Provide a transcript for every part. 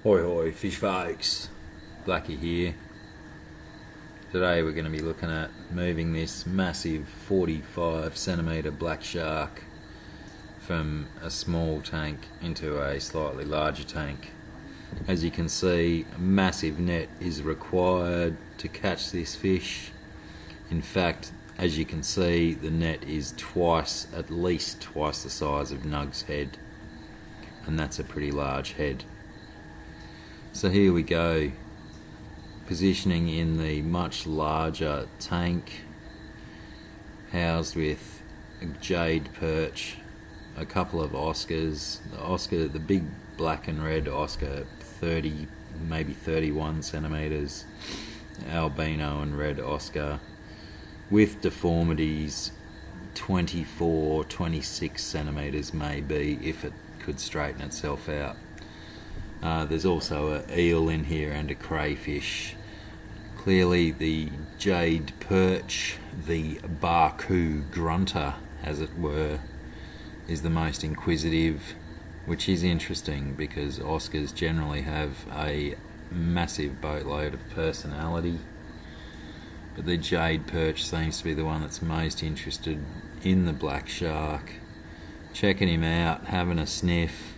Hoi hoi fish folks, Blackie here. Today we're going to be looking at moving this massive 45 centimetre black shark from a small tank into a slightly larger tank. As you can see, a massive net is required to catch this fish. In fact, as you can see, the net is at least twice the size of Nug's head, and that's a pretty large head. So here we go, positioning in the much larger tank, housed with a jade perch, a couple of Oscars. The big black and red Oscar, 30, maybe 31 centimetres, albino and red Oscar, with deformities, 24, 26 centimetres maybe, if it could straighten itself out. There's also an eel in here and a crayfish. Clearly the jade perch, the Baku grunter as it were, is the most inquisitive, which is interesting because Oscars generally have a massive boatload of personality, but the jade perch seems to be the one that's most interested in the black shark, checking him out, having a sniff,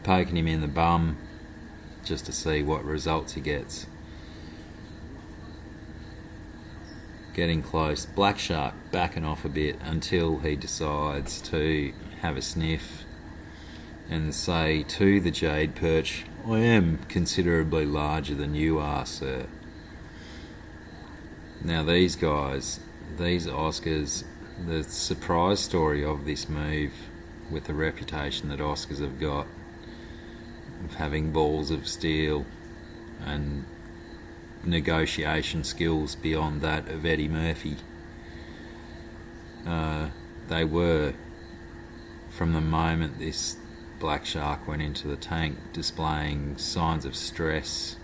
poking him in the bum just to see what results he gets. Getting close, black shark backing off a bit until he decides to have a sniff and say to the jade perch, "I am considerably larger than you are, sir." Now these guys, these Oscars, the surprise story of this move, with the reputation that Oscars have got of having balls of steel and negotiation skills beyond that of Eddie Murphy, they were, from the moment this black shark went into the tank, displaying signs of stress,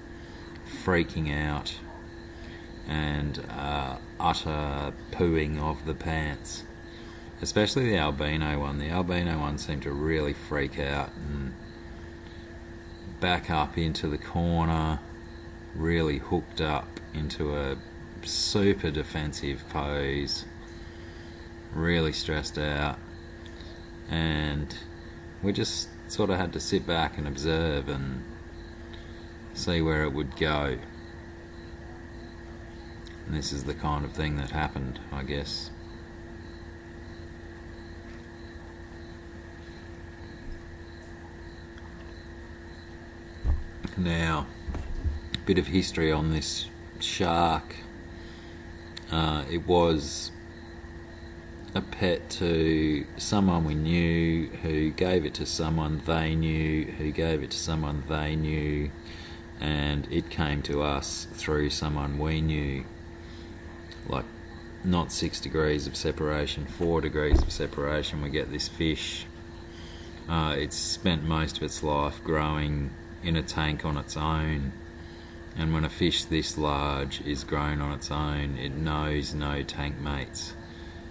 freaking out, and utter pooing of the pants. Especially the albino one. The albino one seemed to really freak out and back up into the corner, really hooked up into a super defensive pose, really stressed out, and we just sort of had to sit back and observe and see where it would go. And this is the kind of thing that happened, I guess. Now, a bit of history on this shark. It was a pet to someone we knew, who gave it to someone they knew, who gave it to someone they knew, and it came to us through someone we knew. Like, not 6 degrees of separation, 4 degrees of separation, we get this fish. It's spent most of its life growing in a tank on its own, and when a fish this large is grown on its own, it knows no tank mates.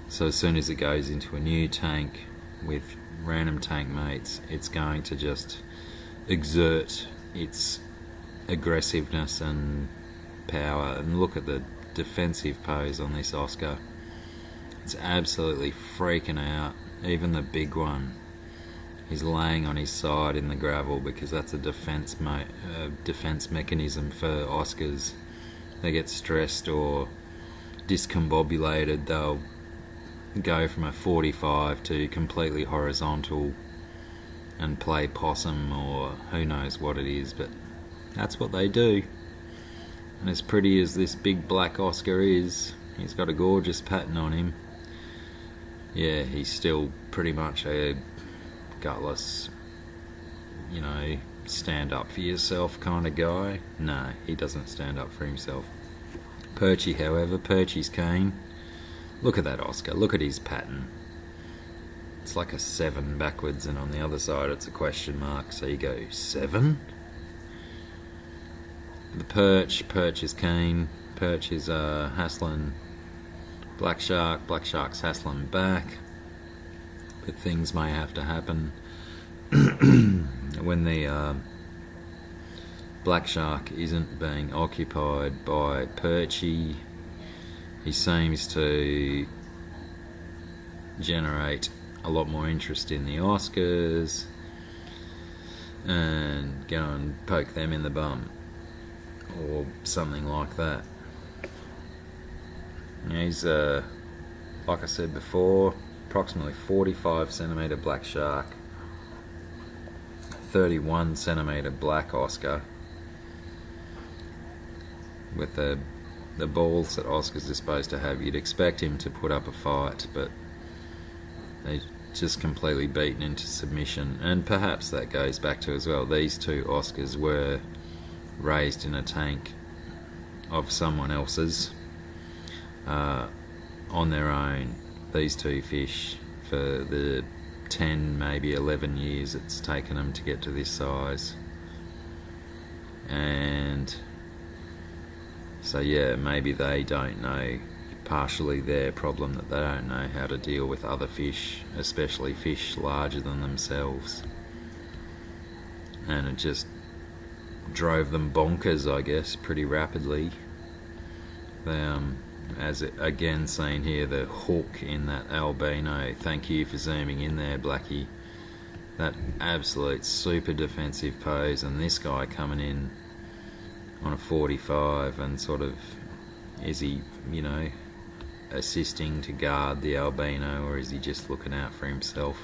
So as soon as it goes into a new tank with random tank mates, it's going to just exert its aggressiveness and power. And look at the defensive pose on this Oscar. It's absolutely freaking out. Even the big one, he's laying on his side in the gravel because that's a defense mechanism for Oscars. They get stressed or discombobulated, they'll go from a 45 to completely horizontal and play possum, or who knows what it is, but that's what they do. And as pretty as this big black Oscar is, he's got a gorgeous pattern on him. Yeah, he's still pretty much a gutless, stand up for yourself kind of guy. No, he doesn't stand up for himself. Perchy, however, Perchy's keen. Look at that Oscar, look at his pattern. It's like a 7 backwards, and on the other side it's a question mark, so you go 7? The perch is keen. Perch is hassling black shark's hassling back. But things may have to happen when the black shark isn't being occupied by perchy. He seems to generate a lot more interest in the Oscars and go and poke them in the bum or something like that. He's like I said before, approximately 45 centimetre black shark, 31 centimetre black Oscar, with the balls that Oscars are supposed to have. You'd expect him to put up a fight, but they just completely beaten into submission. And perhaps that goes back to as well, these two Oscars were raised in a tank of someone else's on their own. These two fish, for the 10 maybe 11 years it's taken them to get to this size, and so yeah, maybe they don't know, partially their problem, that they don't know how to deal with other fish, especially fish larger than themselves, and it just drove them bonkers, I guess, pretty rapidly. They as it again seen here, the hook in that albino, thank you for zooming in there, Blackie, that absolute super defensive pose, and this guy coming in on a 45 and sort of, is he, you know, assisting to guard the albino, or is he just looking out for himself?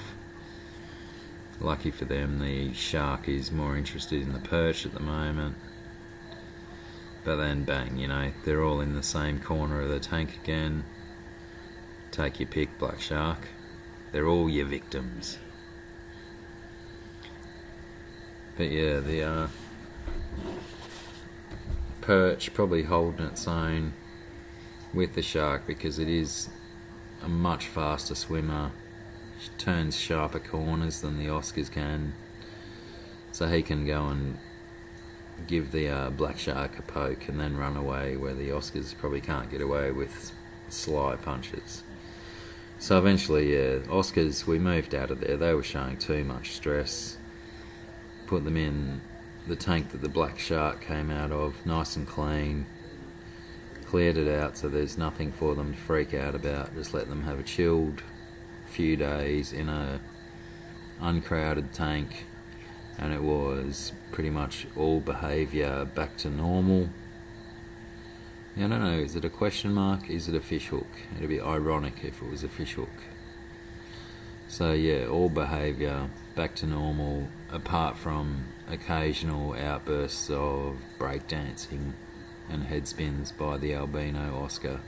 Lucky for them, the shark is more interested in the perch at the moment. But then bang, you know, they're all in the same corner of the tank again. Take your pick, black shark. They're all your victims. But yeah, the perch probably holding its own with the shark, because it is a much faster swimmer. She turns sharper corners than the Oscars can. So he can go and give the black shark a poke and then run away, where the Oscars probably can't get away with sly punches. So eventually, yeah, Oscars, we moved out of there. They were showing too much stress. Put them in the tank that the black shark came out of, nice and clean. Cleared it out so there's nothing for them to freak out about. Just let them have a chilled few days in a uncrowded tank, and it was pretty much all behaviour back to normal. I don't know, is it a question mark? Is it a fish hook? It'd be ironic if it was a fish hook. So yeah, all behaviour back to normal, apart from occasional outbursts of breakdancing and head spins by the albino Oscar.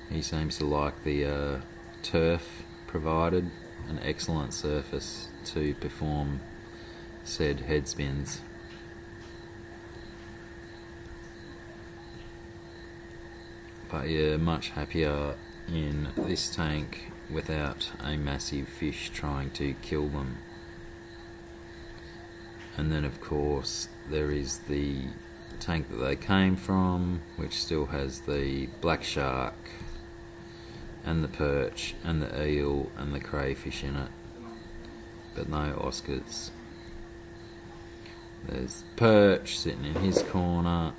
He seems to like the turf provided, an excellent surface to perform said head spins. But yeah, much happier in this tank without a massive fish trying to kill them. And then of course there is the tank that they came from, which still has the black shark and the perch and the eel and the crayfish in it, but no Oscars. There's perch sitting in his corner,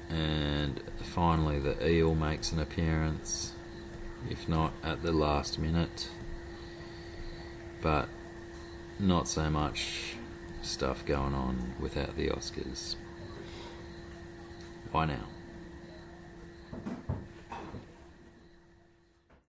and finally the eel makes an appearance, if not at the last minute, but not so much stuff going on without the Oscars. Bye now.